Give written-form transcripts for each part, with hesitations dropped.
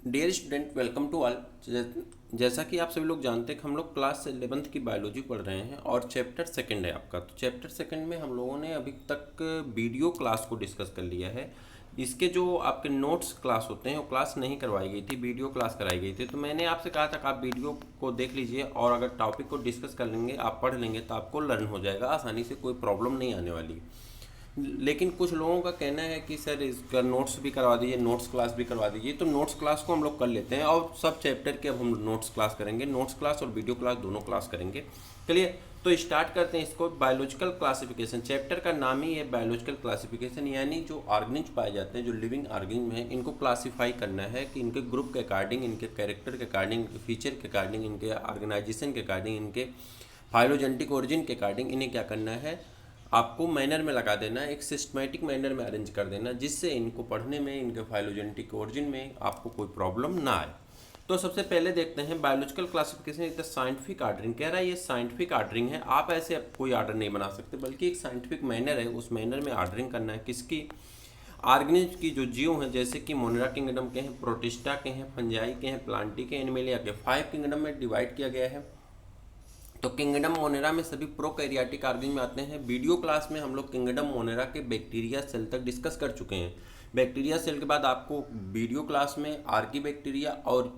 Dear student, welcome to all. जैसा कि आप सभी लोग जानते हैं कि हम लोग क्लास 11th की बायोलॉजी पढ़ रहे हैं और चैप्टर सेकंड है आपका। तो चैप्टर सेकंड में हम लोगों ने अभी तक वीडियो क्लास को डिस्कस कर लिया है। इसके जो आपके नोट्स क्लास होते हैं वो क्लास नहीं करवाई गई थी, वीडियो क्लास कराई गई थी। तो मैंने आपसे कहा था कि आप वीडियो को देख लीजिए और अगर टॉपिक को डिस्कस कर लेंगे, आप पढ़ लेंगे तो आपको लर्न हो जाएगा आसानी से, कोई प्रॉब्लम नहीं आने वाली। लेकिन कुछ लोगों का कहना है कि सर इसका नोट्स भी करवा दीजिए, नोट्स क्लास भी करवा दीजिए। तो नोट्स क्लास को हम लोग कर लेते हैं और सब चैप्टर के अब हम नोट्स क्लास करेंगे, नोट्स क्लास और वीडियो क्लास दोनों क्लास करेंगे। चलिए तो स्टार्ट करते हैं इसको। बायोलॉजिकल क्लासिफिकेशन, चैप्टर का नाम ही है बायोलॉजिकल क्लासिफिकेशन, यानी जो ऑर्गेनिज पाए जाते हैं, जो लिविंग ऑर्गेनिज हैं, इनको क्लासीफाई करना है कि इनके ग्रुप के अकॉर्डिंग, इनके कैरेक्टर के अकॉर्डिंग, इनके फीचर के अकॉर्डिंग, इनके ऑर्गेनाइजेशन के अकॉर्डिंग, इनके फाइलोजेनेटिक ओरिजिन के अकॉर्डिंग इन्हें क्या करना है, आपको मैनर में लगा देना, एक सिस्टमेटिक मैनर में अरेंज कर देना, जिससे इनको पढ़ने में, इनके फाइलोजेनेटिक ओरिजिन में आपको कोई प्रॉब्लम ना आए। तो सबसे पहले देखते हैं biological classification is the scientific ordering. कह रहा है ये साइंटिफिक ऑर्डरिंग है, आप ऐसे कोई ऑर्डर नहीं बना सकते, बल्कि एक साइंटिफिक मैनर है, उस मैनर में ऑर्डरिंग करना है। किसकी? ऑर्गेनिज की, जो जीव हैं, जैसे कि मोनेरा किंगडम के हैं, प्रोटिस्टा के हैं, फंजाई के हैं, प्लांटी के, एनिमेलिया के, 5 किंगडम में डिवाइड किया गया है। तो किंगडम मोनेरा में सभी प्रोकैरियोटिक ऑर्गेनिज्म आते हैं। वीडियो क्लास में हम लोग किंगडम मोनेरा के बैक्टीरिया सेल तक डिस्कस कर चुके हैं। बैक्टीरिया सेल के बाद आपको वीडियो क्लास में आर्की बैक्टीरिया और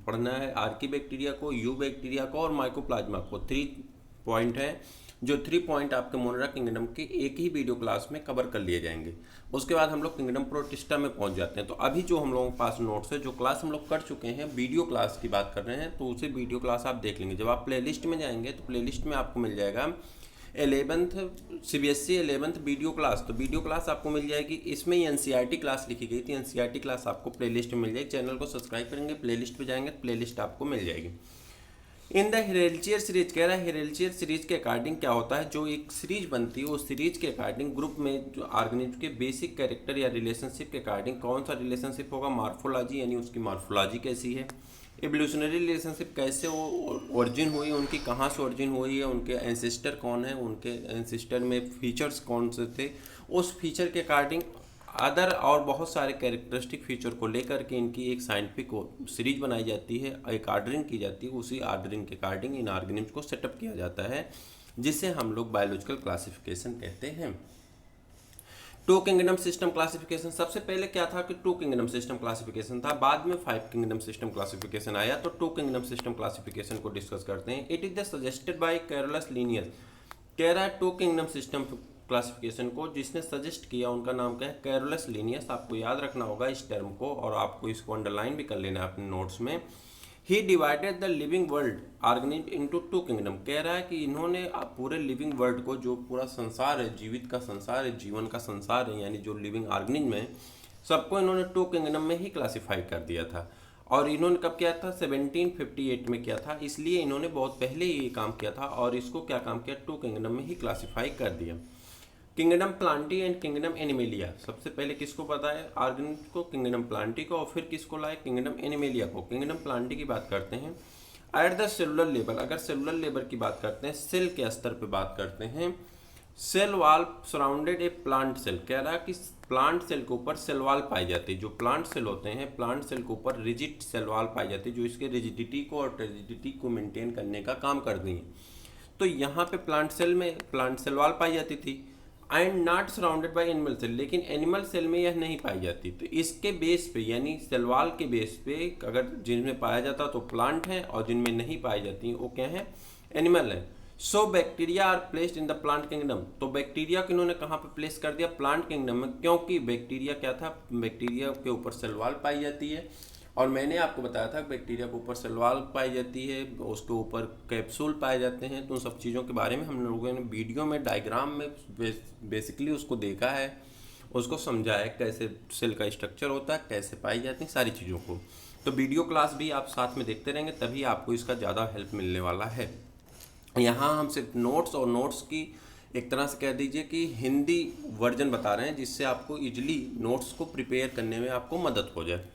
पढ़ना है, आर्की बैक्टीरिया को, यू बैक्टीरिया को और माइकोप्लाज्मा को। 3 पॉइंट है, जो 3 पॉइंट आपके मोनेरा किंगडम के एक ही वीडियो क्लास में कवर कर लिए जाएंगे। उसके बाद हम लोग किंगडम प्रोटिस्टा में पहुंच जाते हैं। तो अभी जो हम लोगों के पास नोट्स है, जो क्लास हम लोग कर चुके हैं, वीडियो क्लास की बात कर रहे हैं, तो उसे वीडियो क्लास आप देख लेंगे। जब आप प्लेलिस्ट में जाएंगे तो प्लेलिस्ट में आपको मिल जाएगा 11th CBSE 11th video class. तो वीडियो क्लास आपको मिल जाएगी, इसमें ही NCERT क्लास लिखी गई थी। NCERT क्लास आपको प्लेलिस्ट में मिल जाएगी। चैनल को सब्सक्राइब करेंगे, प्लेलिस्ट पे जाएंगे, प्लेलिस्ट आपको मिल जाएगी। इन द हेरेल्चियर सीरीज, कह रहा है हेरेल्चियर सीरीज के अकॉर्डिंग क्या होता है, जो एक सीरीज बनती है उस सीरीज के अकॉर्डिंग ग्रुप में जो ऑर्गेनिज्म के बेसिक कैरेक्टर या रिलेशनशिप के अकॉर्डिंग कौन सा रिलेशनशिप होगा, मार्फोलॉजी, यानी उसकी मार्फोलॉजी कैसी है, एवोल्यूशनरी रिलेशनशिप कैसे ओरिजिन हुई, उनकी कहाँ से ओरिजिन हुई है, उनके एंसेस्टर कौन है, उनके एंसेस्टर में फीचर्स कौन से थे, उस फीचर के अकॉर्डिंग अदर और बहुत सारे कैरेक्टरिस्टिक फीचर को लेकर के इनकी एक साइंटिफिक सीरीज बनाई जाती है, एक ऑर्डरिंग की जाती है। उसी ऑर्डरिंग के अकॉर्डिंग इन ऑर्गेनिज्म को सेटअप किया जाता है, जिसे हम लोग बायोलॉजिकल क्लासिफिकेशन कहते हैं। टू किंगडम सिस्टम क्लासिफिकेशन, सबसे पहले क्या था कि 2 किंगडम सिस्टम क्लासिफिकेशन था, बाद में 5 किंगडम सिस्टम क्लासिफिकेशन आया। तो 2 किंगडम सिस्टम क्लासिफिकेशन को डिस्कस करते हैं। It is the suggested by Carolus Linnaeus. कह रहा है 2 किंगडम सिस्टम क्लासिफिकेशन को जिसने सजेस्ट किया, उनका नाम क्या है, कैरोलस लीनियस। आपको याद रखना होगा इस टर्म को, और आपको इसको अंडरलाइन भी कर लेना है अपने नोट्स में। He divided the living world organism into 2 kingdom. कह रहा है कि इन्होंने पूरे लिविंग वर्ल्ड को, जो पूरा संसार है, जीवित का संसार है, जीवन का संसार है, यानी जो लिविंग ऑर्गेनिज्म है, सबको इन्होंने 2 किंगडम में ही क्लासीफाई कर दिया था। और इन्होंने कब किया था? 1758 में किया था। इसलिए इन्होंने बहुत पहले ही ये काम किया था और इसको क्या काम किया, 2 किंगडम में ही क्लासीफाई कर दिया। Kingdom Plantae and kingdom animalia, सबसे पहले किसको बताया, ऑर्गेनिज्म को, किंगडम प्लांटी को, और फिर किसको लाए, किंगडम एनिमेलिया को। किंगडम प्लांटी की बात करते हैं एट द सेलुलर लेवल। अगर सेलुलर लेवल की बात करते हैं, सेल के स्तर पे बात करते हैं, सेल वाल सराउंडेड ए प्लांट सेल। कह रहा है कि प्लांट सेल के ऊपर सेल वाल पाई जाती है। जो प्लांट सेल होते हैं, प्लांट सेल के ऊपर रिजिड सेल वाल पाई जाती है, जो इसके रिजिडिटी को और टेरिजिडिटी को मेंटेन करने का काम करती हैं। तो यहाँ पे प्लांट सेल में प्लांट सेल वाल पाई जाती थी, and not surrounded by animal cell. लेकिन एनिमल सेल में यह नहीं पाई जाती। तो इसके बेस पे, यानी सेलवाल के बेस पे, अगर जिनमें पाया जाता तो प्लांट है और जिनमें नहीं पाई जाती वो क्या है, एनिमल है। So bacteria are placed in the plant kingdom. तो बैक्टीरिया को इन्होंने कहाँ पे प्लेस कर दिया, प्लांट किंगडम में, क्योंकि बैक्टीरिया क्या था, बैक्टीरिया के ऊपर सेलवाल पाई जाती है। और मैंने आपको बताया था बैक्टीरिया के ऊपर सेलवाल पाई जाती है, उसके ऊपर कैप्सूल पाए जाते हैं। तो उन सब चीज़ों के बारे में हम लोगों ने वीडियो में, डायग्राम में बेसिकली उसको देखा है, उसको समझा है, कैसे सेल का स्ट्रक्चर होता है, कैसे पाई जाती हैं सारी चीज़ों को। तो वीडियो क्लास भी आप साथ में देखते रहेंगे, तभी आपको इसका ज़्यादा हेल्प मिलने वाला है। यहाँ हम सिर्फ नोट्स और नोट्स की एक तरह से कह दीजिए कि हिंदी वर्जन बता रहे हैं, जिससे आपको इजली नोट्स को प्रिपेयर करने में आपको मदद हो जाए।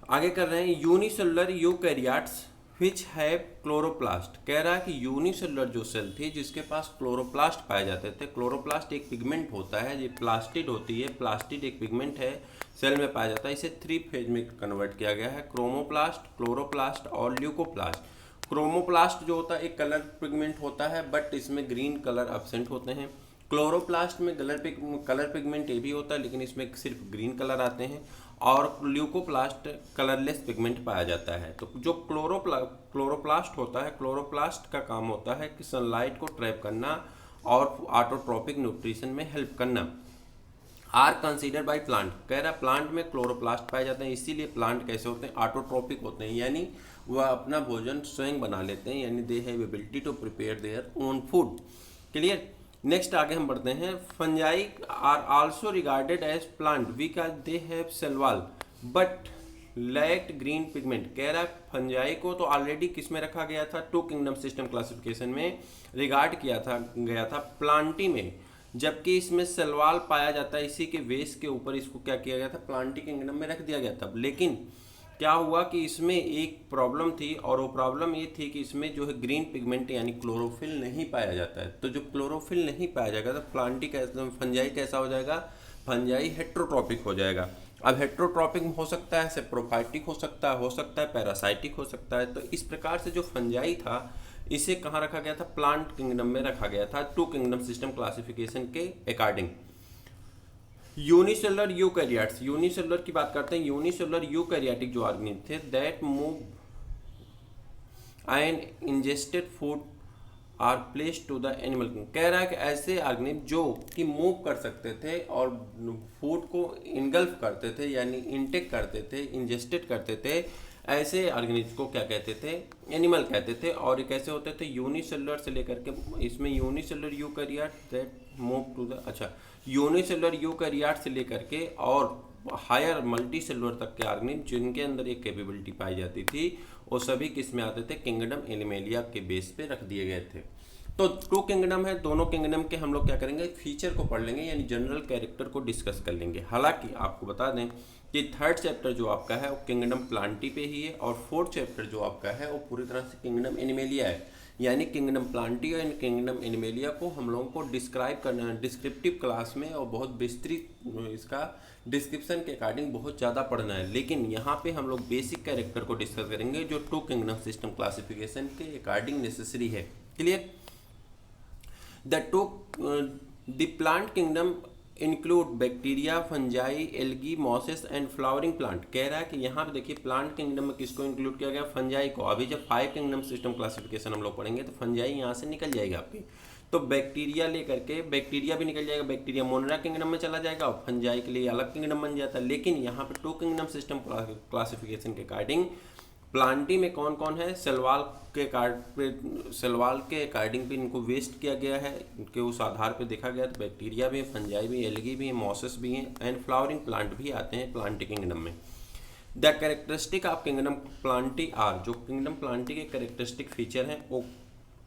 आगे कर रहे हैं unicellular eukaryotes which have chloroplast, कह रहा है कि यूनिसेलुलर जो सेल थी जिसके पास क्लोरोप्लास्ट पाए जाते थे। क्लोरोप्लास्ट एक पिगमेंट होता है, ये प्लास्टिड होती है, प्लास्टिड एक पिगमेंट है, सेल में पाया जाता है। इसे 3 फेज में कन्वर्ट किया गया है, क्रोमोप्लास्ट, क्लोरोप्लास्ट और ल्यूकोप्लास्ट। क्रोमोप्लास्ट जो होता है एक कलर पिगमेंट होता है, बट इसमें ग्रीन कलर एब्सेंट होते हैं। क्लोरोप्लास्ट में कलर पिगमेंट ये भी होता है, लेकिन इसमें सिर्फ ग्रीन कलर आते हैं। और ल्यूकोप्लास्ट कलरलेस पिगमेंट पाया जाता है। तो जो क्लोरोप्लास्ट होता है, क्लोरोप्लास्ट का काम होता है कि सनलाइट को ट्रैप करना और ऑटोट्रोपिक न्यूट्रिशन में हेल्प करना। आर कंसीडर बाई प्लांट, कह रहा है प्लांट में क्लोरोप्लास्ट पाए जाते हैं, इसीलिए प्लांट कैसे होते हैं, ऑटोट्रोपिक होते हैं, यानी वह अपना भोजन स्वयं बना लेते हैं, यानी they have ability to prepare their own food. Clear. Next आगे हम बढ़ते हैं। Fungi are also regarded as plant because they have cell wall but lacked green pigment, कह रहा है फंजाई को तो ऑलरेडी किस में रखा गया था, 2 किंगडम सिस्टम क्लासिफिकेशन में रिगार्ड किया गया था प्लांटी में, जबकि इसमें सेलवाल पाया जाता है। इसी के बेस के ऊपर इसको क्या किया गया था, प्लांटी किंगडम में रख दिया गया था। लेकिन क्या हुआ कि इसमें एक प्रॉब्लम थी, और वो प्रॉब्लम ये थी कि इसमें जो है ग्रीन पिगमेंट यानी क्लोरोफिल नहीं पाया जाता है। तो जो क्लोरोफिल नहीं पाया जाएगा तो प्लांटी कैसा, फंजाई कैसा हो जाएगा, फंजाई हेट्रोट्रॉपिक हो जाएगा। अब हेट्रोट्रॉपिक हो सकता है, सेप्रोफाइटिक हो सकता है पैरासाइटिक हो सकता है। तो इस प्रकार से जो फंजाई था इसे कहाँ रखा गया था, प्लांट किंगडम में रखा गया था 2 किंगडम सिस्टम क्लासिफिकेशन के अकॉर्डिंग। यूनिसेलुलर यूकैरियोट्स, यूनिसेलुलर की बात करते हैं। यूनिसेलुलर यूकैरियोटिक जो ऑर्गेनिज्म थे that move and ingested food are place to the animal, कह रहा है कि ऐसे ऑर्गेनिज्म जो कि मूव कर सकते थे और फूड को इनगल्फ करते थे यानी इनटेक करते थे, इंजेस्टेड करते थे, ऐसे ऑर्गेनिज्म को क्या कहते थे, एनिमल कहते थे। और ये कैसे होते थे, यूनिसेलुलर से लेकर के, इसमें unicellular eukaryote that move to the, अच्छा यूनिसेलुलर यूकैरियोट से लेकर के और हायर मल्टी सेलुलर तक के ऑर्गेनिज्म जिनके अंदर एक कैपेबिलिटी पाई जाती थी, वो सभी किस में आते थे, किंगडम एनिमेलिया के बेस पे रख दिए गए थे। तो 2 किंगडम है, दोनों किंगडम के हम लोग क्या करेंगे, फीचर को पढ़ लेंगे, यानी जनरल कैरेक्टर को डिस्कस कर लेंगे। हालांकि आपको बता दें कि 3rd चैप्टर जो आपका है वो किंगडम प्लांटी पे ही है, और 4th चैप्टर जो आपका है वो पूरी तरह से किंगडम एनिमेलिया है। यानी किंगडम प्लांटी और किंगडम एनिमेलिया को हम लोगों को डिस्क्राइब करना है डिस्क्रिप्टिव क्लास में, और बहुत विस्तृत इसका डिस्क्रिप्शन के अकॉर्डिंग बहुत ज़्यादा पढ़ना है। लेकिन यहाँ पे हम लोग बेसिक कैरेक्टर को डिस्कस करेंगे जो 2 किंगडम सिस्टम क्लासिफिकेशन के अकॉर्डिंग नेसेसरी है। Clear. The plant kingdom include bacteria, fungi, algae, mosses and flowering plant, कह रहा है कि यहाँ पे देखिए प्लांट किंगडम में किसको इंक्लूड किया गया, फंजाई को। अभी जब 5 किंगडम सिस्टम क्लासिफिकेशन हम लोग पढ़ेंगे तो फंजाई यहाँ से निकल जाएगी आपकी। तो बैक्टीरिया लेकर के, बैक्टीरिया भी निकल जाएगा, बैक्टीरिया मोनरा किंगडम में चला जाएगा और फंजाई के लिए अलग किंगडम बन जाता है। लेकिन यहाँ पे 2 किंगडम सिस्टम क्लासिफिकेशन के अकॉर्डिंग प्लांटी में कौन कौन है, सेलवाल के अकॉर्डिंग भी इनको वेस्ट किया गया है, इनके उस आधार पे देखा गया। तो बैक्टीरिया भी, फंजाई भी, एल्गी भी, मॉसेस भी हैं एंड फ्लावरिंग प्लांट भी आते हैं प्लांटी किंगडम में। The characteristic of kingdom plantae are, जो किंगडम प्लांटी के कैरेक्टरिस्टिक फीचर हैं वो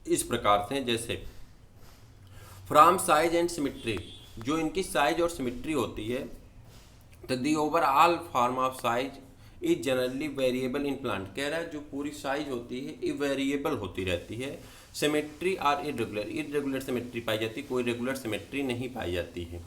इस प्रकार से हैं, जैसे फ्रॉम साइज एंड सिमिट्री, जो इनकी साइज और सिमिट्री होती है। तो the overall form of size is generally variable in plant, कह रहा है जो पूरी साइज होती है ये वेरिएबल होती रहती है। सिमेट्री आर इरेगुलर सिमेट्री पाई जाती है, कोई रेगुलर सिमेट्री नहीं पाई जाती है।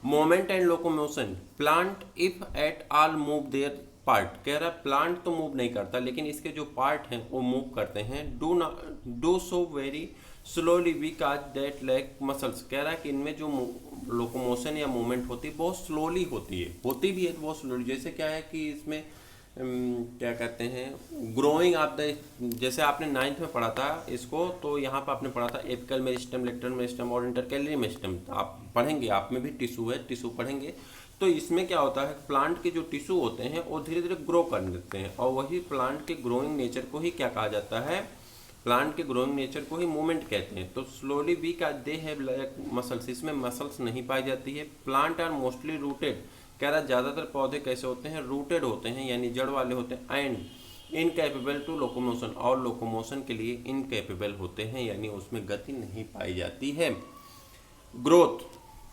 Moment and locomotion, plant if at all move there part, कह रहा है प्लांट तो मूव नहीं करता लेकिन इसके जो पार्ट हैं वो मूव करते हैं। Do so very slowly because that lack muscles, कह रहा है कि इनमें जो लोकोमोशन या मूवमेंट होती है बहुत स्लोली होती है, होती भी है बहुत स्लोली। जैसे क्या है कि इसमें क्या कहते हैं, ग्रोइंग ऑफ द, जैसे आपने 9th में पढ़ा था इसको, तो यहाँ पर आपने पढ़ा था एपिकल मेरिस्टम, लेटरल मेरिस्टम और इंटरकैलरी मेरिस्टम। आप पढ़ेंगे, आप में भी टिश्यू है, टिश्यू पढ़ेंगे। तो इसमें क्या होता है, प्लांट के जो टिश्यू होते हैं वो धीरे धीरे ग्रो कर देते हैं, और वही प्लांट के ग्रोइंग नेचर को ही क्या कहा जाता है, प्लांट के ग्रोइंग नेचर को ही मूवमेंट कहते हैं। तो स्लोली बी का दे हैव लाइक मसल्स, इसमें मसल्स नहीं पाई जाती है। प्लांट आर मोस्टली रूटेड, कह रहा है ज़्यादातर पौधे कैसे होते हैं, रूटेड होते हैं यानी जड़ वाले होते हैं। एंड इनकैपेबल टू लोकोमोशन, और लोकोमोशन के लिए इनकैपेबल होते हैं यानी उसमें गति नहीं पाई जाती है। Growth,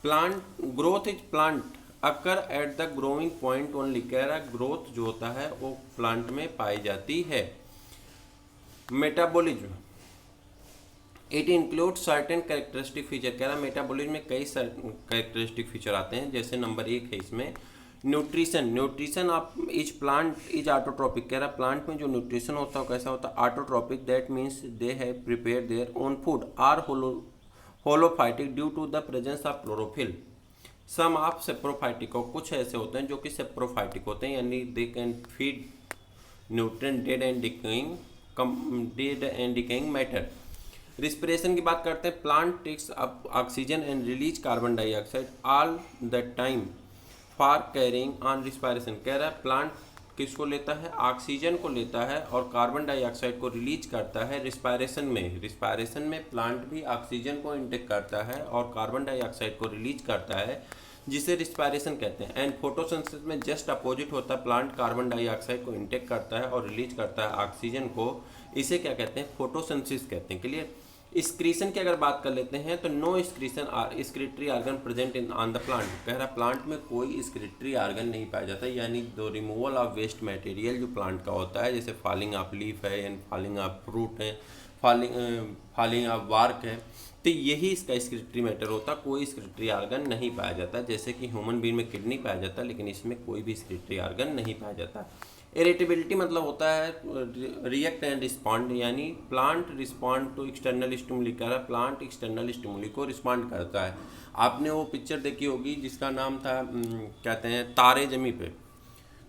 growth is plant occur at the growing point only, कह रहा है ग्रोथ जो होता है वो प्लांट में पाई जाती है। Metabolism, it include certain characteristic feature. कह रहा है मेटाबॉलिज्म में कई कैरेक्टरिस्टिक फीचर आते हैं, जैसे नंबर 1 है इसमें न्यूट्रिशन। न्यूट्रिशन आप इच प्लांट इज ऑटोट्रॉपिक। कह रहा है प्लांट में जो न्यूट्रिशन होता है कैसा होता है, autotrophic. That means they have prepare their own food or holophytic due to the presence of chlorophyll. Some of saprophytic, और कुछ ऐसे होते हैं जो कि सेप्रोफाइटिक होते हैं, यानी they can feed nutrient dead and decaying matter. Respiration की बात करते हैं, plant takes up oxygen and release carbon dioxide all the time for carrying on respiration. कह रहा है प्लांट किसको लेता है, ऑक्सीजन को लेता है और कार्बन डाइऑक्साइड को रिलीज करता है रिस्पायरेशन में। रिस्पायरेशन में प्लांट भी ऑक्सीजन को इंटेक करता है और कार्बन डाइऑक्साइड को रिलीज करता है, जिसे रिस्पायरेशन कहते हैं। एंड फोटोसिंथेसिस में जस्ट अपोजिट होता है, प्लांट कार्बन डाइऑक्साइड को इंटेक करता है और रिलीज करता है ऑक्सीजन को। इसे क्या कहते हैं, फोटोसिंथेसिस कहते हैं। क्लियर। एक्सक्रीशन की अगर बात कर लेते हैं तो no excretory organ present in on the plant. कह रहा प्लांट में कोई एक्सक्रीटरी ऑर्गन नहीं पाया जाता, यानी दो रिमूवल ऑफ वेस्ट मटेरियल जो प्लांट का होता है, जैसे फॉलिंग ऑफ लीफ है एंड फॉलिंग ऑफ फ्रूट है, फॉलिंग ऑफ बार्क है, तो यही इसका एक्सक्रीटरी मैटर होता। कोई एक्सक्रीटरी ऑर्गन नहीं पाया जाता, जैसे कि ह्यूमन बीइंग में किडनी पाया जाता, लेकिन इसमें कोई भी एक्सक्रीटरी ऑर्गन नहीं पाया जाता। इरिटेबिलिटी मतलब होता है रिएक्ट एंड रिस्पॉन्ड, यानी plant respond to external stimuli. कह रहा है प्लांट एक्सटर्नल स्टिमुली को रिस्पॉन्ड करता है। आपने वो पिक्चर देखी होगी जिसका नाम था कहते हैं तारे जमी पे।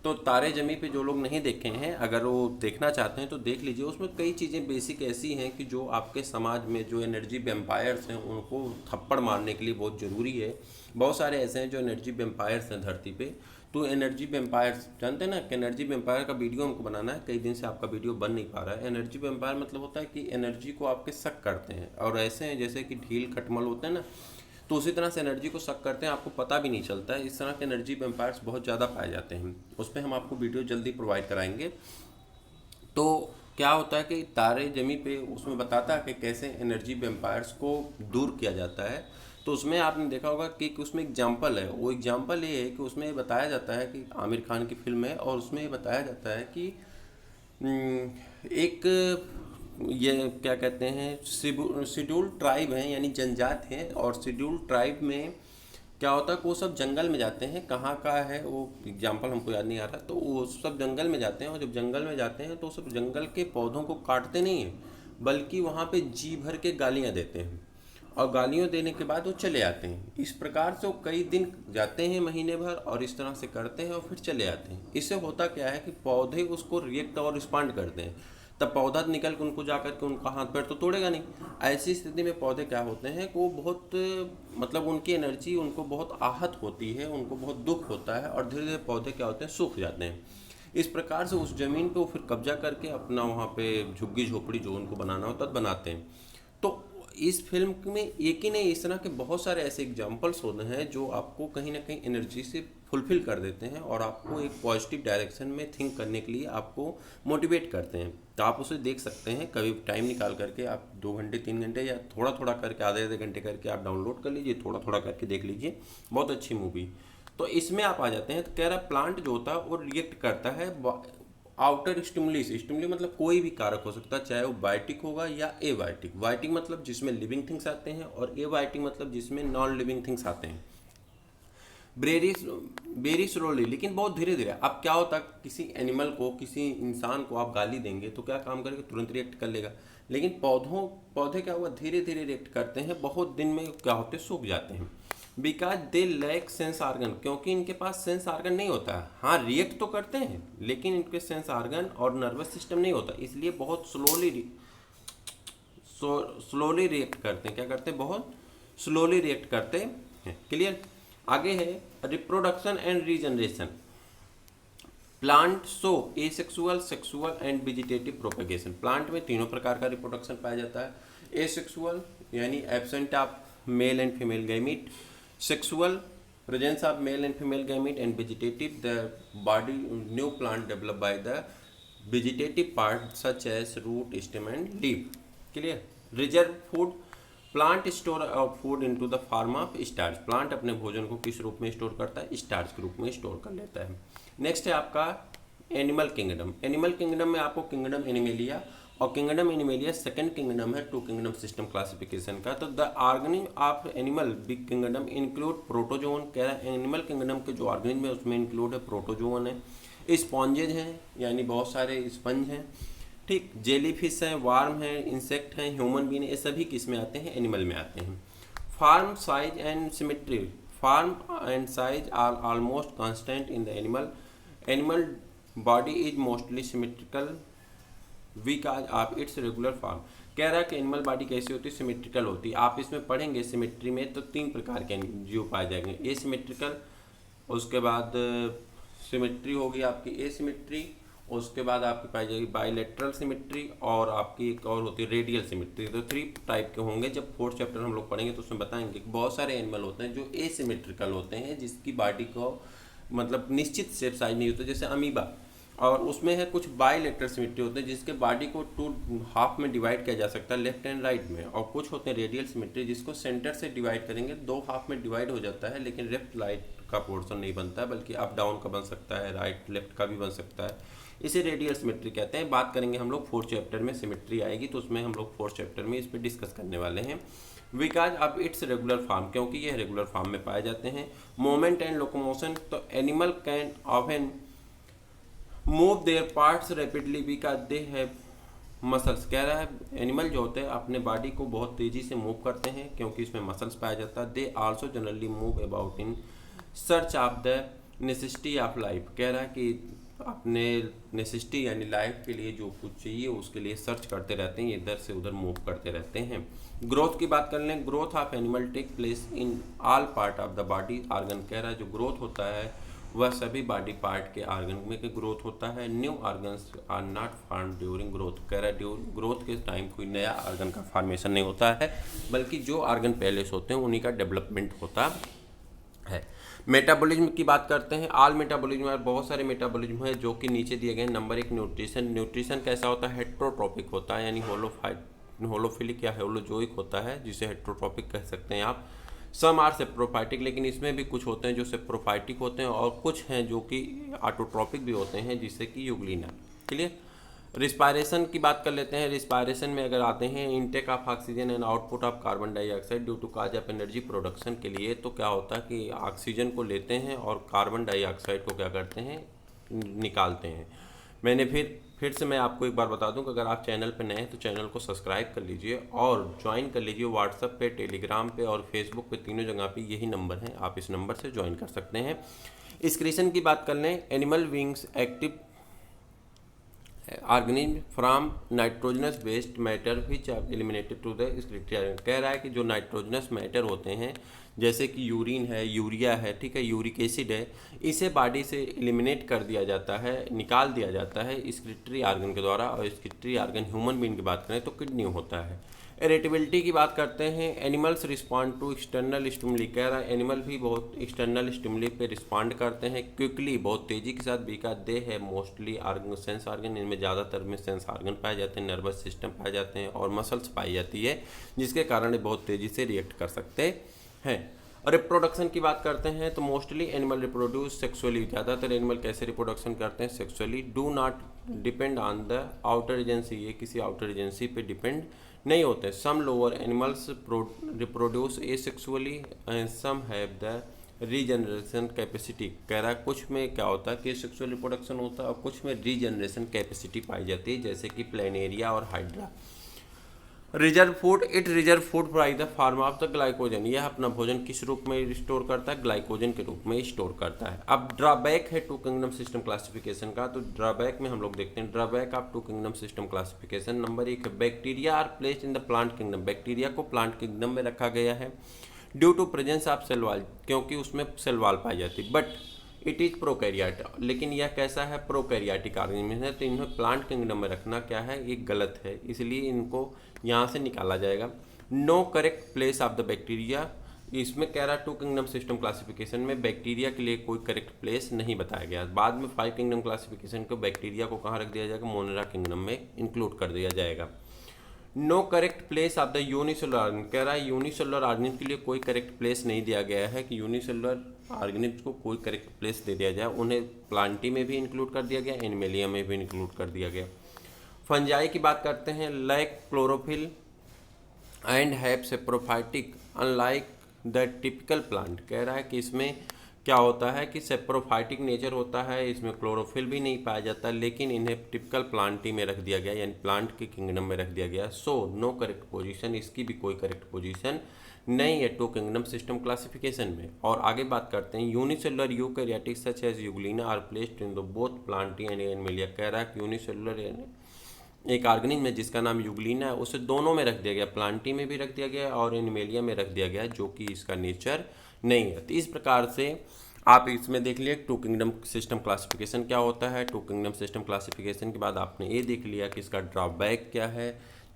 तो तारे जमी पे जो लोग नहीं देखे हैं, अगर वो देखना चाहते हैं तो देख लीजिए। उसमें कई चीज़ें बेसिक ऐसी हैं कि जो आपके समाज में जो एनर्जी वेम्पायर्स हैं उनको थप्पड़ मारने के लिए बहुत ज़रूरी है। बहुत सारे ऐसे हैं जो एनर्जी वेम्पायर्स हैं धरती पे। तो एनर्जी वेम्पायर्स जानते हैं ना कि एनर्जी वेम्पायर का वीडियो हमको बनाना है, कई दिन से आपका वीडियो बन नहीं पा रहा है। एनर्जी वेम्पायर मतलब होता है कि एनर्जी को आपके शक करते हैं, और ऐसे हैं जैसे कि ढील खटमल होते हैं ना, तो उसी तरह से एनर्जी को शक करते हैं, आपको पता भी नहीं चलता है। इस तरह के एनर्जी वेम्पायर्स बहुत ज़्यादा पाए जाते हैं। उस पर हम आपको वीडियो जल्दी प्रोवाइड कराएंगे। तो क्या होता है कि तारे जमी पे उसमें बताता है कि कैसे एनर्जी वेम्पायर्स को दूर किया जाता है। तो उसमें आपने देखा होगा कि उसमें एग्जाम्पल है। वो एग्जाम्पल ये है कि उसमें ये बताया जाता है कि आमिर खान की फिल्म है, और उसमें ये बताया जाता है कि एक ये क्या कहते हैं शेड्यूल ट्राइब हैं, यानी जनजात हैं, और शेड्यूल ट्राइब में क्या होता है कि वो सब जंगल में जाते हैं। कहाँ का है वो एग्जाम्पल हमको याद नहीं आ रहा। तो वो सब जंगल में जाते हैं, और जब जंगल में जाते हैं तो सब जंगल के पौधों को काटते नहीं हैं, बल्कि वहाँ पे जी भर के गालियाँ देते हैं, और गालियों देने के बाद वो चले आते हैं। इस प्रकार से वो कई दिन जाते हैं, महीने भर, और इस तरह से करते हैं और फिर चले आते हैं। इससे होता क्या है कि पौधे उसको रिएक्ट और रिस्पॉन्ड करते हैं। तब पौधा निकल के उनको जाकर के उनका हाथ पैर तो तोड़ेगा नहीं। ऐसी स्थिति में पौधे क्या होते हैं कि वो बहुत मतलब उनकी एनर्जी उनको बहुत आहत होती है, उनको बहुत दुख होता है, और धीरे धीरे पौधे क्या होते हैं, सूख जाते हैं। इस प्रकार से उस ज़मीन पे वो फिर कब्जा करके अपना वहाँ पे झुग्गी झोपड़ी जो उनको बनाना होता है बनाते हैं। तो इस फिल्म में एक ही नहीं, इस तरह के बहुत सारे ऐसे एग्जाम्पल्स होते हैं जो आपको कहीं ना कहीं एनर्जी से फुलफिल कर देते हैं, और आपको एक पॉजिटिव डायरेक्शन में थिंक करने के लिए आपको मोटिवेट करते हैं। तो आप उसे देख सकते हैं कभी टाइम निकाल करके, आप 2 घंटे 3 घंटे या थोड़ा थोड़ा करके आधे आधे घंटे करके आप डाउनलोड कर लीजिए, थोड़ा थोड़ा करके देख लीजिए, बहुत अच्छी मूवी। तो इसमें आप आ जाते हैं। तो कह रहा प्लांट जो होता है वो रिएक्ट करता है आउटर स्टिमुली से। स्टिमुली मतलब कोई भी कारक हो सकता है, चाहे वो बायोटिक होगा या एबायोटिक। बायोटिक मतलब जिसमें लिविंग थिंग्स आते हैं, और एबायोटिक मतलब जिसमें नॉन लिविंग थिंग्स आते हैं। वेरी स्लोली, लेकिन बहुत धीरे धीरे। अब क्या होता है, किसी एनिमल को, किसी इंसान को आप गाली देंगे तो क्या काम करेगा, तुरंत रिएक्ट कर लेगा। लेकिन पौधे क्या हुआ, धीरे धीरे रिएक्ट करते हैं, बहुत दिन में क्या होते हैं, सूख जाते हैं। Because they lack sense organ, क्योंकि इनके पास सेंस आर्गन नहीं होता है। हाँ, रिएक्ट तो करते हैं, लेकिन इनके सेंस आर्गन और नर्वस सिस्टम नहीं होता, इसलिए बहुत स्लोली रिएक्ट करते हैं। क्या करते हैं, बहुत स्लोली रिएक्ट करते हैं। क्लियर। आगे है reproduction and regeneration. Plant show asexual, sexual and vegetative propagation. Plant में तीनों प्रकार का रिप्रोडक्शन पाया जाता है। एसेक्सुअल यानी absent of male and female gamete, sexual presence of male and female gamete, and vegetative the body new plant develop by the vegetative part such as root, stem and leaf. Clear. Reserve food, plant store food into the form of starch. Plant अपने भोजन को किस रूप में store करता है, starch के रूप में स्टोर कर लेता है। नेक्स्ट है आपका एनिमल किंगडम। एनिमल किंगडम में आपको किंगडम एनिमेलिया और किंगडम एनिमलिया सेकंड किंगडम है टू किंगडम सिस्टम क्लासिफिकेशन का। तो the organism of animal big kingdom include protozoan, कह रहा है एनिमल किंगडम के जो ऑर्गेनिज्म है उसमें इंक्लूड है प्रोटोजोन है, स्पॉन्जेज हैं यानी बहुत सारे स्पंज हैं, ठीक, जेलीफिश हैं, वार्म हैं, इंसेक्ट हैं, ह्यूमन बीन, ये सभी किस में आते हैं, एनिमल में आते हैं। Form size and symmetry, form and size are almost constant in the animal body is mostly symmetrical because of its regular form. कह रहा है कि एनिमल बॉडी कैसी होती है, सिमेट्रिकल होती है। आप इसमें पढ़ेंगे सिमेट्री में तो 3 प्रकार के जीव पाए जाएंगे, ए सिमेट्रिकल, उसके बाद सिमेट्री होगी आपकी ए सिमेट्री, उसके बाद आपकी पाई जाएगी बाइलेटरल सिमेट्री, और आपकी एक और होती है रेडियल सिमेट्री। तो 3 टाइप के होंगे। जब 4th चैप्टर हम लोग पढ़ेंगे तो उसमें बताएंगे कि बहुत सारे एनिमल होते हैं जो एसिमेट्रिकल होते हैं, जिसकी बॉडी को मतलब निश्चित शेप साइज नहीं होता, जैसे अमीबा, और उसमें है कुछ बाइलेटरल सिमेट्री होते हैं जिसके बॉडी को 2 हाफ में डिवाइड किया जा सकता है, लेफ्ट एंड राइट में, और कुछ होते हैं रेडियल सिमेट्री जिसको सेंटर से डिवाइड करेंगे 2 हाफ में डिवाइड हो जाता है, लेकिन लेफ्ट राइट का पोर्शन नहीं बनता है, बल्कि अप डाउन का बन सकता है, राइट लेफ्ट का भी बन सकता है, इसे रेडियल सिमेट्री कहते हैं। बात करेंगे हम लोग 4th चैप्टर में, सिमेट्री आएगी तो उसमें हम लोग 4th चैप्टर में इस पर डिस्कस करने वाले हैं। Because of its regular form, क्योंकि ये रेगुलर फॉर्म में पाए जाते हैं। मोमेंट एंड लोकोमोशन, तो animal can often move there parts rapidly because they have muscles. कह रहा है एनिमल जो होते हैं अपने बॉडी को बहुत तेज़ी से मूव करते हैं क्योंकि इसमें मसल्स पाया जाता है। They also generally move about in search of the necessity of life. कह रहा है कि अपने नेसेसिटी यानी लाइफ के लिए जो कुछ चाहिए उसके लिए सर्च करते रहते हैं, इधर से उधर मूव करते रहते हैं। ग्रोथ की बात कर लें, growth of animal take place in all part of the body organ. कह रहा है जो ग्रोथ होता है वह सभी बॉडी पार्ट के ऑर्गन में ग्रोथ होता है। New organs are not form during growth. कह रहा है ग्रोथ के टाइम कोई नया ऑर्गन का फॉर्मेशन नहीं होता है, बल्कि जो ऑर्गन पहले से होते हैं उन्हीं का डेवलपमेंट होता है। मेटाबॉलिज्म की बात करते हैं। ऑल मेटाबॉलिज्म और बहुत सारे मेटाबॉलिज्म है जो कि नीचे दिए गए हैं। Number 1 nutrition. न्यूट्रिशन कैसा होता है, हेट्रोट्रोपिक होता है, यानी होलोफिलिक या होलोजोइक होता है, जिसे हेट्रोट्रोपिक कह सकते हैं आप। सम आर सेप्रोफाइटिक, लेकिन इसमें भी कुछ होते हैं जो सेप्रोफाइटिक होते हैं और कुछ हैं जो कि ऑटोट्रोपिक भी होते हैं, जिससे कि यूग्लिना। क्लियर। रिस्पायरेशन की बात कर लेते हैं। रिस्पायरेशन में अगर आते हैं, intake of oxygen and output of carbon dioxide due to cause of energy production के लिए, तो क्या होता है कि ऑक्सीजन को लेते हैं और कार्बन डाइऑक्साइड को क्या करते हैं, निकालते हैं। मैंने फिर से मैं आपको एक बार बता दूं कि अगर आप चैनल पर नए हैं तो चैनल को सब्सक्राइब कर लीजिए और ज्वाइन कर लीजिए व्हाट्सएप पे, टेलीग्राम पे और फेसबुक पे, तीनों जगह पे यही नंबर हैं, आप इस नंबर से ज्वाइन कर सकते हैं। एक्सक्रीशन की बात कर लें, animal beings active organism from nitrogenous waste matter which are eliminated to the excretory organ. कह रहा है कि जो नाइट्रोजनस मैटर होते हैं जैसे कि यूरिन है, यूरिया है, ठीक है, यूरिक एसिड है, इसे बॉडी से एलिमिनेट कर दिया जाता है, निकाल दिया जाता है एक्सक्रीटरी ऑर्गन के द्वारा। और एक्सक्रीटरी ऑर्गन ह्यूमन बीइंग की बात करें तो किडनी होता है। इरिटेबिलिटी की बात करते हैं। Animals respond to external stimuli. कह रहा है एनिमल भी बहुत एक्सटर्नल स्टिमुली पे रिस्पॉन्ड करते हैं क्विकली, बहुत तेज़ी के साथ, बिकॉज दे है मोस्टली ऑर्गन सेंस ऑर्गन। इनमें ज़्यादातर में सेंस ऑर्गन पाए जाते हैं, नर्वस सिस्टम पाए जाते हैं और मसल्स पाई जाती है, जिसके कारण ये बहुत तेज़ी से रिएक्ट कर सकते हैं। और रिप्रोडक्शन की बात करते हैं तो मोस्टली एनिमल रिप्रोड्यूस सेक्सुअली। ज़्यादातर एनिमल कैसे रिप्रोडक्शन करते हैं, sexually. Do not depend on the outer agency, ये किसी आउटर एजेंसी पे डिपेंड नहीं होते। Some lower animals reproduce asexually and some have the regeneration capacity. कह रहा है कुछ में क्या होता है कि सेक्सुअल रिप्रोडक्शन होता है और कुछ में रीजनरेशन कैपेसिटी पाई जाती है, जैसे कि प्लेनेरिया और hydra. Reserve food, it reserve food by the form of the glycogen. यह अपना भोजन किस रूप में स्टोर करता है, ग्लाइकोजन के रूप में स्टोर करता है। अब ड्रॉबैक है टू किंगडम सिस्टम क्लासिफिकेशन का, तो ड्रॉबैक में हम लोग देखते हैं drawback of two kingdom system classification. Number 1 है bacteria are placed in the plant kingdom. Bacteria को प्लांट किंगडम में रखा गया है due to presence of cell wall, क्योंकि उसमें सेल वॉल पाई जाती है। बट इट इज़ प्रोकैरियोट, लेकिन यह कैसा है, प्रोकैरियोटिक ऑर्गेनिज्म है, तो इन्हें प्लांट किंगडम में रखना क्या है, ये गलत है, इसलिए इनको यहाँ से निकाला जाएगा। No correct place of the bacteria, इसमें कह रहा है टू किंगडम सिस्टम क्लासिफिकेशन में बैक्टीरिया के लिए कोई करेक्ट प्लेस नहीं बताया गया। बाद में 5 किंगडम क्लासिफिकेशन को बैक्टीरिया को कहाँ रख दिया जाएगा, मोनेरा किंगडम में इंक्लूड कर दिया जाएगा। No correct place of the unicellular organism, कह रहा है यूनिसेलुलर ऑर्गेनिज्म के लिए कोई करेक्ट प्लेस नहीं दिया गया है कि यूनिसेलुलर ऑर्गेनिज्म को कोई करेक्ट प्लेस दे दिया जाए। उन्हें प्लांटी में भी इंक्लूड कर दिया गया, एनिमेलिया में भी इंक्लूड कर दिया गया। फंजाई की बात करते हैं, lack chlorophyll and have saprophytic unlike the typical plant. कह रहा है कि इसमें क्या होता है कि सेप्रोफाइटिक नेचर होता है, इसमें क्लोरोफिल भी नहीं पाया जाता, लेकिन इन्हें टिपिकल प्लांट ही में रख दिया गया, यानी प्लांट के किंगडम में रख दिया गया। सो नो करेक्ट पोजीशन, इसकी भी कोई करेक्ट पोजीशन नहीं है टू किंगडम सिस्टम क्लासिफिकेशन में। और आगे बात करते हैं, unicellular eukaryotic such as Euglena are placed in the both Plantae and Animalia. कह रहा है कि यूनिसेलुलर एक ऑर्गेनिज्म है जिसका नाम यूग्लिना है, उसे दोनों में रख दिया गया, प्लांटी में भी रख दिया गया और एनिमेलिया में रख दिया गया, जो कि इसका नेचर नहीं है। तो इस प्रकार से आप इसमें देख लिया टू किंगडम सिस्टम क्लासिफिकेशन क्या होता है। टू किंगडम सिस्टम क्लासिफिकेशन के बाद आपने ये देख लिया कि इसका ड्रॉबैक क्या है।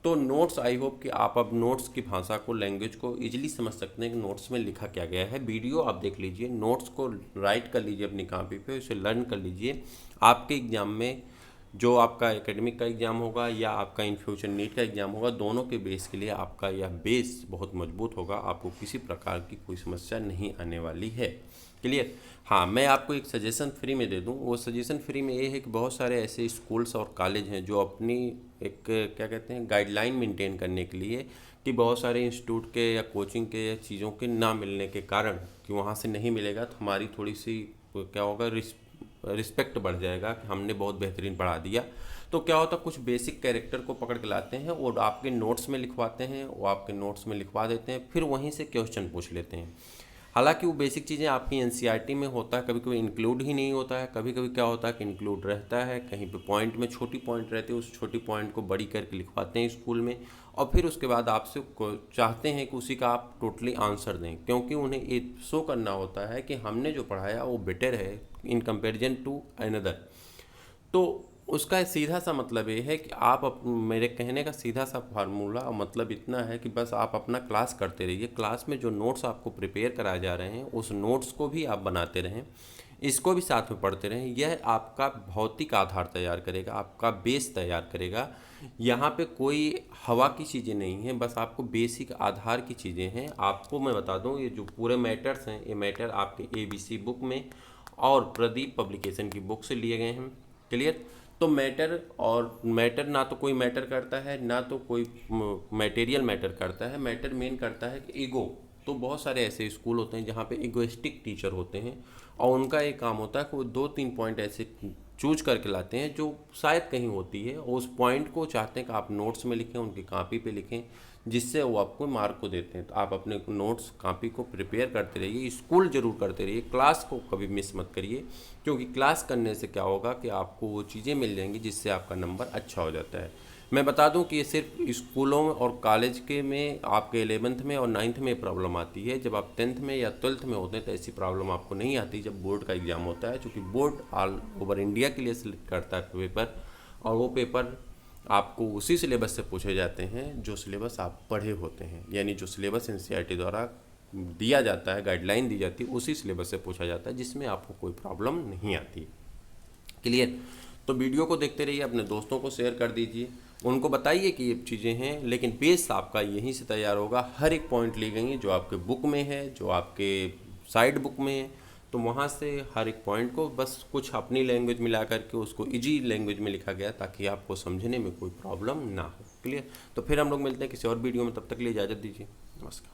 तो नोट्स, आई होप कि आप अब नोट्स की भाषा को, लैंग्वेज को इजीली समझ सकते हैं कि नोट्स में लिखा क्या गया है। वीडियो आप देख लीजिए, नोट्स को राइट कर लीजिए अपनी कॉपी पे, उसे लर्न कर लीजिए। आपके एग्जाम में जो आपका एकेडमिक का एग्ज़ाम होगा या आपका इन फ्यूचर नीट का एग्ज़ाम होगा, दोनों के बेस के लिए आपका यह बेस बहुत मजबूत होगा, आपको किसी प्रकार की कोई समस्या नहीं आने वाली है। क्लियर? हाँ, मैं आपको एक सजेशन फ्री में दे दूं। वो सजेशन फ्री में ये है कि बहुत सारे ऐसे स्कूल्स और कॉलेज हैं जो अपनी एक क्या कहते हैं गाइडलाइन मेंटेन करने के लिए, कि बहुत सारे इंस्टीट्यूट के या कोचिंग के या चीज़ों के ना मिलने के कारण कि वहाँ से नहीं मिलेगा, तो हमारी थोड़ी सी क्या होगा, रिस्पेक्ट बढ़ जाएगा कि हमने बहुत बेहतरीन पढ़ा दिया। तो क्या होता है, कुछ बेसिक कैरेक्टर को पकड़ के लाते हैं और आपके नोट्स में लिखवाते हैं, वो आपके नोट्स में लिखवा देते हैं, फिर वहीं से क्वेश्चन पूछ लेते हैं। हालांकि वो बेसिक चीज़ें आपकी एनसीईआरटी में होता है, कभी कभी इंक्लूड ही नहीं होता है, कभी कभी क्या होता है कि इंक्लूड रहता है, कहीं पे पॉइंट में छोटी पॉइंट रहती है, उस छोटी पॉइंट को बड़ी करके लिखवाते हैं स्कूल में, और फिर उसके बाद आपसे चाहते हैं कि उसी का आप टोटली आंसर दें, क्योंकि उन्हें ये शो करना होता है कि हमने जो पढ़ाया वो बेटर है इन कंपेरिजन टू अनदर। तो उसका सीधा सा मतलब ये है कि आप मेरे कहने का सीधा सा फार्मूला और मतलब इतना है कि बस आप अपना क्लास करते रहिए। क्लास में जो नोट्स आपको प्रिपेयर कराए जा रहे हैं, उस नोट्स को भी आप बनाते रहें, इसको भी साथ में पढ़ते रहें। यह आपका भौतिक आधार तैयार करेगा, आपका बेस तैयार करेगा। यहाँ पे कोई हवा की चीज़ें नहीं हैं, बस आपको बेसिक आधार की चीज़ें हैं। आपको मैं बता दूँ, ये जो पूरे मैटर्स हैं, ये मैटर आपके ABC बुक में और प्रदीप पब्लिकेशन की बुक से लिए गए हैं। क्लियर? तो मैटर और मैटर ना तो कोई मैटर करता है, ना तो कोई मटेरियल मैटर करता है। मैटर मेन करता है कि ईगो। तो बहुत सारे ऐसे स्कूल होते हैं जहाँ पे इगोइस्टिक टीचर होते हैं और उनका एक काम होता है कि वो 2-3 पॉइंट ऐसे चूज करके लाते हैं जो शायद कहीं होती है, और उस पॉइंट को चाहते हैं कि आप नोट्स में लिखें, उनकी कॉपी पे लिखें, जिससे वो आपको मार्क को देते हैं। तो आप अपने नोट्स कॉपी को प्रिपेयर करते रहिए, स्कूल जरूर करते रहिए, क्लास को कभी मिस मत करिए, क्योंकि क्लास करने से क्या होगा कि आपको वो चीज़ें मिल जाएंगी जिससे आपका नंबर अच्छा हो जाता है। मैं बता दूं कि ये सिर्फ स्कूलों और कॉलेज के में आपके 11th में और 9th में प्रॉब्लम आती है। जब आप 10th में या 12th में होते हैं तो ऐसी प्रॉब्लम आपको नहीं आती जब बोर्ड का एग्ज़ाम होता है, क्योंकि बोर्ड ऑल ओवर इंडिया के लिए सिलेक्ट करता है पेपर, और वो पेपर आपको उसी सिलेबस से पूछे जाते हैं जो सिलेबस आप पढ़े होते हैं, यानी जो सिलेबस एनसीईआरटी द्वारा दिया जाता है, गाइडलाइन दी जाती है, उसी सिलेबस से पूछा जाता है, जिसमें आपको कोई प्रॉब्लम नहीं आती। क्लियर? तो वीडियो को देखते रहिए, अपने दोस्तों को शेयर कर दीजिए, उनको बताइए कि ये चीज़ें हैं, लेकिन बेस आपका यहीं से तैयार होगा। हर एक पॉइंट ली गई है जो आपके बुक में है, जो आपके साइड बुक में है, तो वहाँ से हर एक पॉइंट को बस कुछ अपनी लैंग्वेज मिला करके उसको इजी लैंग्वेज में लिखा गया, ताकि आपको समझने में कोई प्रॉब्लम ना हो। क्लियर? तो फिर हम लोग मिलते हैं किसी और वीडियो में, तब तक के लिए इजाज़त दीजिए। नमस्कार।